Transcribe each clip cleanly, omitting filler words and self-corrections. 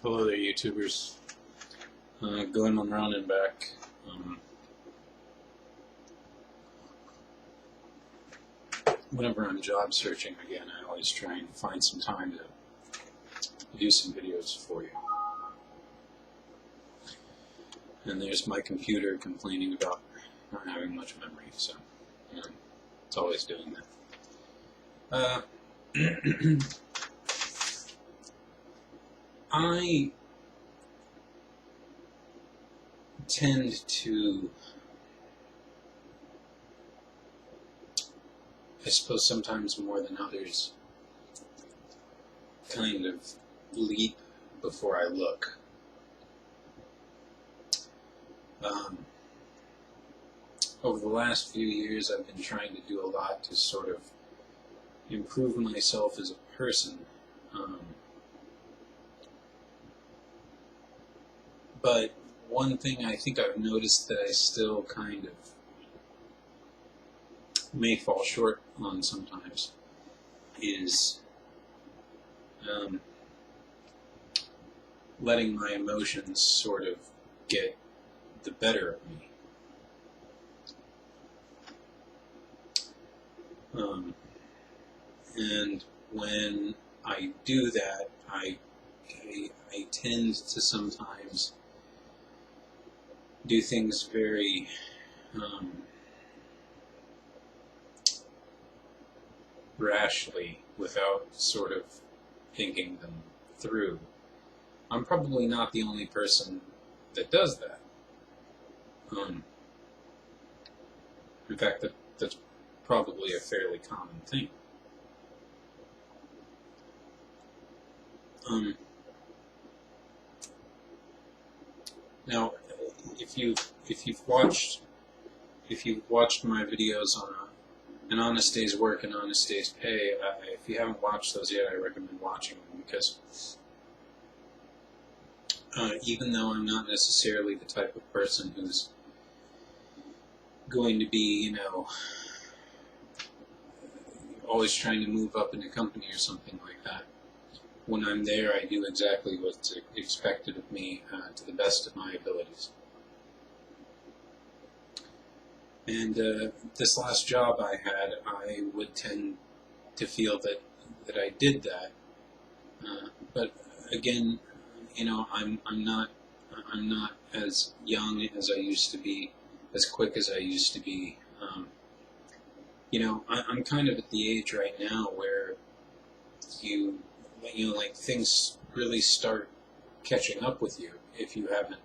Hello there, YouTubers. Goemonronin back. Whenever I'm job searching again, I always try and find some time to do some videos for you. And there's my computer complaining about not having much memory, so it's always doing that. I tend to, I suppose sometimes more than others, kind of leap before I look. Over the last few years, I've been trying to do a lot to sort of improve myself as a person. But one thing I think I've noticed that I still kind of may fall short on sometimes is letting my emotions sort of get the better of me. And when I do that, I tend to sometimes do things very rashly without sort of thinking them through. I'm probably not the only person that does that. In fact, that's probably a fairly common thing. Now, if you've watched my videos on an honest day's work and honest day's pay, if you haven't watched those yet, I recommend watching them, because even though I'm not necessarily the type of person who's going to be, always trying to move up in a company or something like that, when I'm there, I do exactly what's expected of me to the best of my abilities. And this last job I had, I would tend to feel that I did that. But again, I'm not as young as I used to be, as quick as I used to be. I'm kind of at the age right now where like things really start catching up with you if you haven't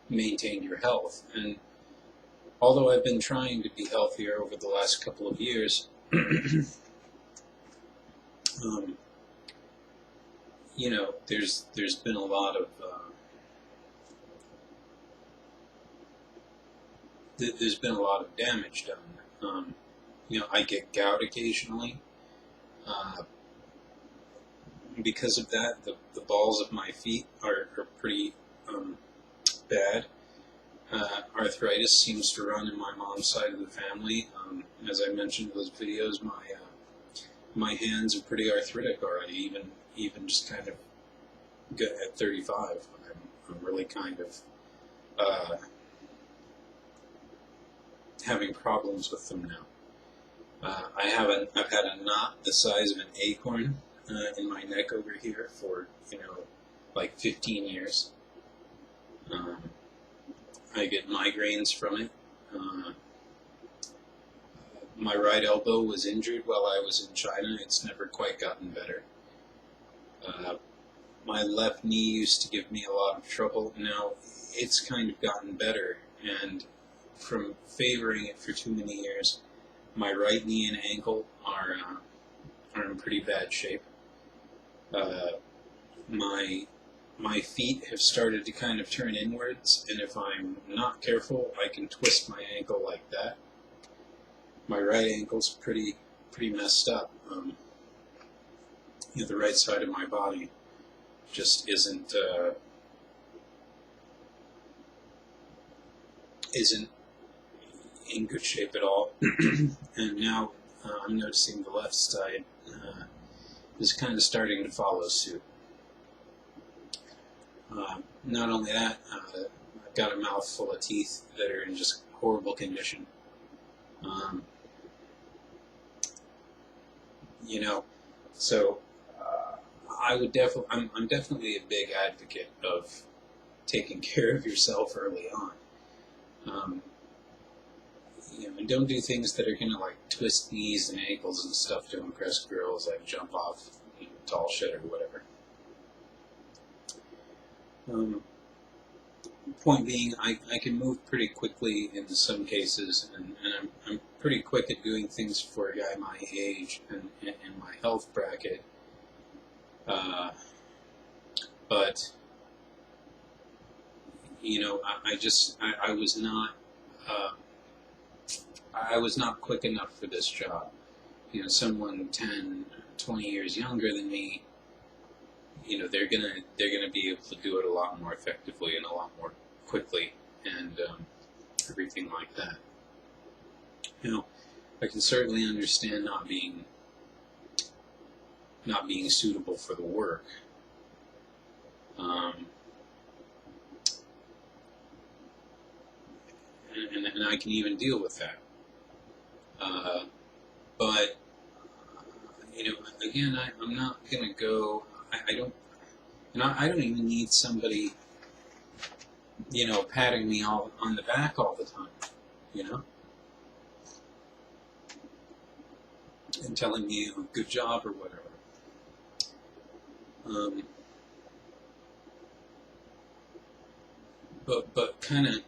maintained your health. And although I've been trying to be healthier over the last couple of years, there's been a lot of damage done. I get gout occasionally. Because of that, the balls of my feet are pretty bad. Arthritis seems to run in my mom's side of the family. As I mentioned in those videos, my hands are pretty arthritic already, even just kind of at 35. I'm really kind of having problems with them now. I've had a knot the size of an acorn in my neck over here for like 15 years. I get migraines from it. My right elbow was injured while I was in China. It's never quite gotten better. My left knee used to give me a lot of trouble. Now it's kind of gotten better, and from favoring it for too many years, my right knee and ankle are in pretty bad shape. My feet have started to kind of turn inwards, and if I'm not careful, I can twist my ankle like that. My right ankle's pretty messed up. The right side of my body just isn't in good shape at all. And now I'm noticing the left side is kind of starting to follow suit. Not only that, I've got a mouth full of teeth that are in just horrible condition. Um, you know, so I would definitely, I'm definitely a big advocate of taking care of yourself early on. Um, and don't do things that are gonna like twist knees and ankles and stuff to impress girls, like jump off tall shit or whatever. Point being, I can move pretty quickly in some cases, and I'm pretty quick at doing things for a guy my age and in my health bracket. But I was not I was not quick enough for this job. Someone 10, 20 years younger than me, they're gonna be able to do it a lot more effectively and a lot more quickly, and everything like that. I can certainly understand not being suitable for the work. And I can even deal with that. But again, I'm not gonna go. I don't. I don't even need somebody, patting me all on the back all the time, and telling me good job or whatever. But kind of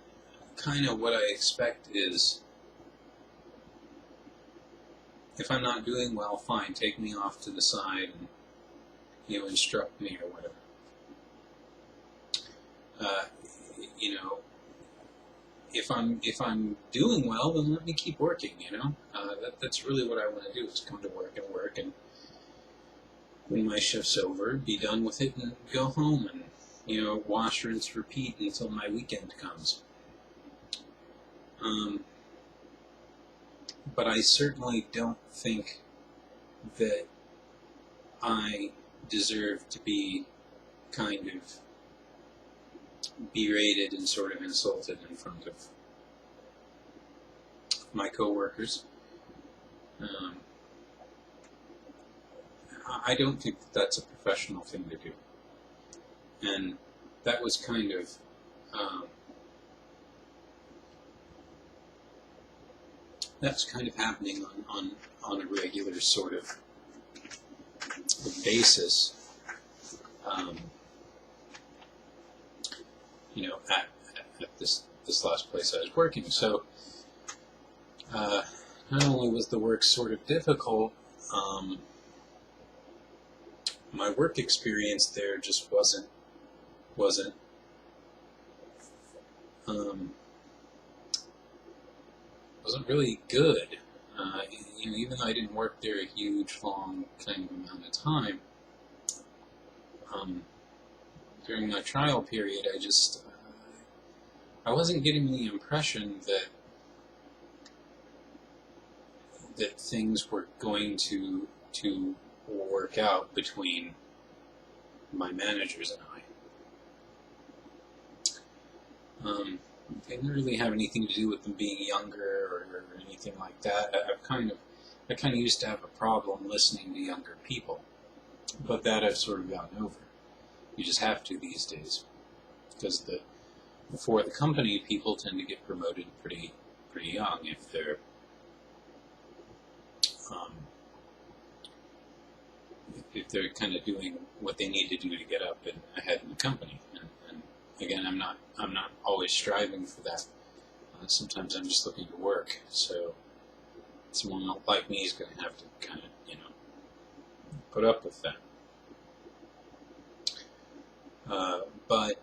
what I expect is, if I'm not doing well, fine, take me off to the side and instruct me or whatever. If I'm doing well, then let me keep working. That's really what I want to do, is come to work, and when my shift's over, be done with it and go home and wash, rinse, repeat until my weekend comes. But I certainly don't think that I deserve to be kind of berated and sort of insulted in front of my coworkers. I don't think that's a professional thing to do. And that was kind of that's kind of happening on a regular sort of basis, at this last place I was working. So not only was the work sort of difficult, my work experience there just wasn't really good. Even though I didn't work there a huge, long kind of amount of time, during my trial period, I wasn't getting the impression that things were going to work out between my managers and I. It didn't really have anything to do with them being younger or anything like that. I kind of used to have a problem listening to younger people, but that I've sort of gotten over. You just have to these days, because for the company, people tend to get promoted pretty young if they're kind of doing what they need to do to get up and ahead in the company. And again, I'm not always striving for that. Sometimes I'm just looking to work. So someone like me is going to have to kind of put up with that. But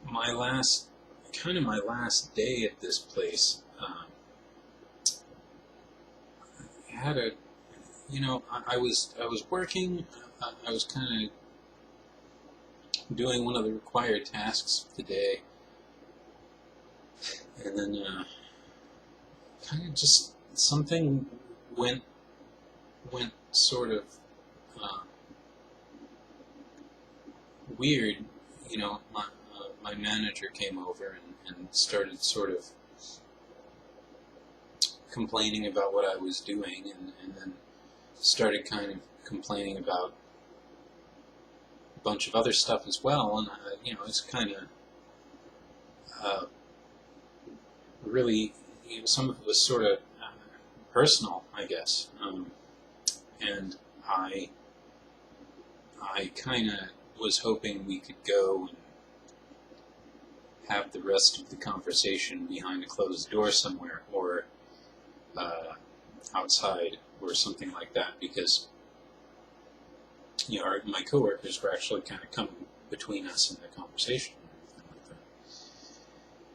my last day at this place, had a, I was working. I was kind of doing one of the required tasks of the day, and then kind of just something went sort of weird, my manager came over and started sort of complaining about what I was doing, and then started kind of complaining about a bunch of other stuff as well, and it's kind of really, some of it was sort of personal, I guess, and I kind of was hoping we could go and have the rest of the conversation behind a closed door somewhere, or outside, or something like that, because my coworkers were actually kind of coming between us in the conversation,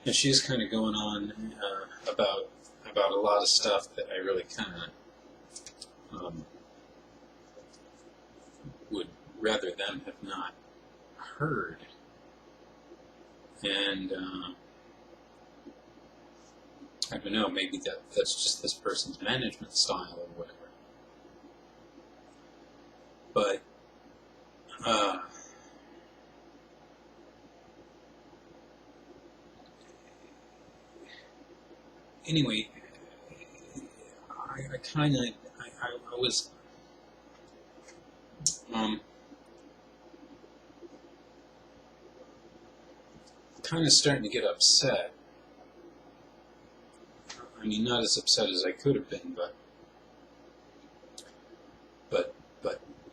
and she's kind of going on about a lot of stuff that I really kind of would rather them have not heard, and I don't know, maybe that's just this person's management style or whatever. But anyway, I kind of, I was kind of starting to get upset. I mean, not as upset as I could have been, but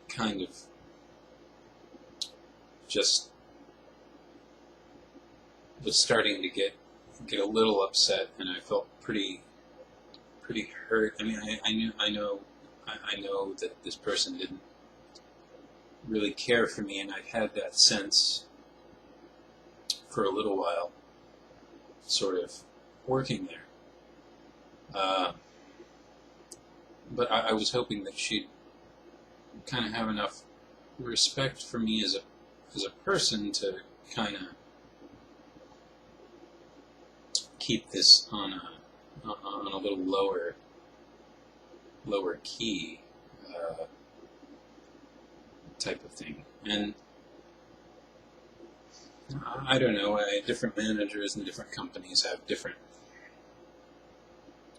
kind of just was starting to get a little upset, and I felt pretty hurt. I mean, I know that this person didn't really care for me, and I've had that sense for a little while, sort of working there. But I was hoping that she'd kind of have enough respect for me as a person to kind of keep this on a little lower key type of thing. And I don't know, different managers in different companies have different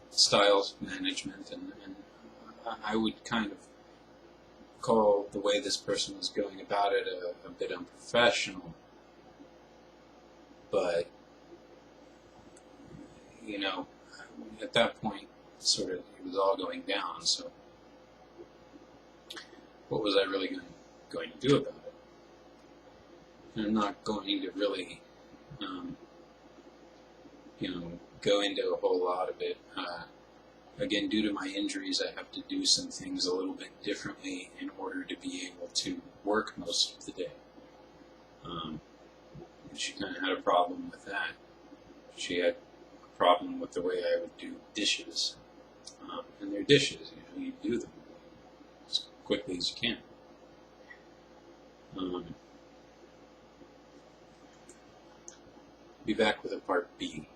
styles of management, and I would kind of call the way this person was going about it a bit unprofessional. But at that point, sort of, it was all going down, so what was I really going to do about it? And I'm not going to really, go into a whole lot of it. Again, due to my injuries, I have to do some things a little bit differently in order to be able to work most of the day. She kind of had a problem with that. She had a problem with the way I would do dishes. And they're dishes, you do them as quickly as you can. Be back with a part B.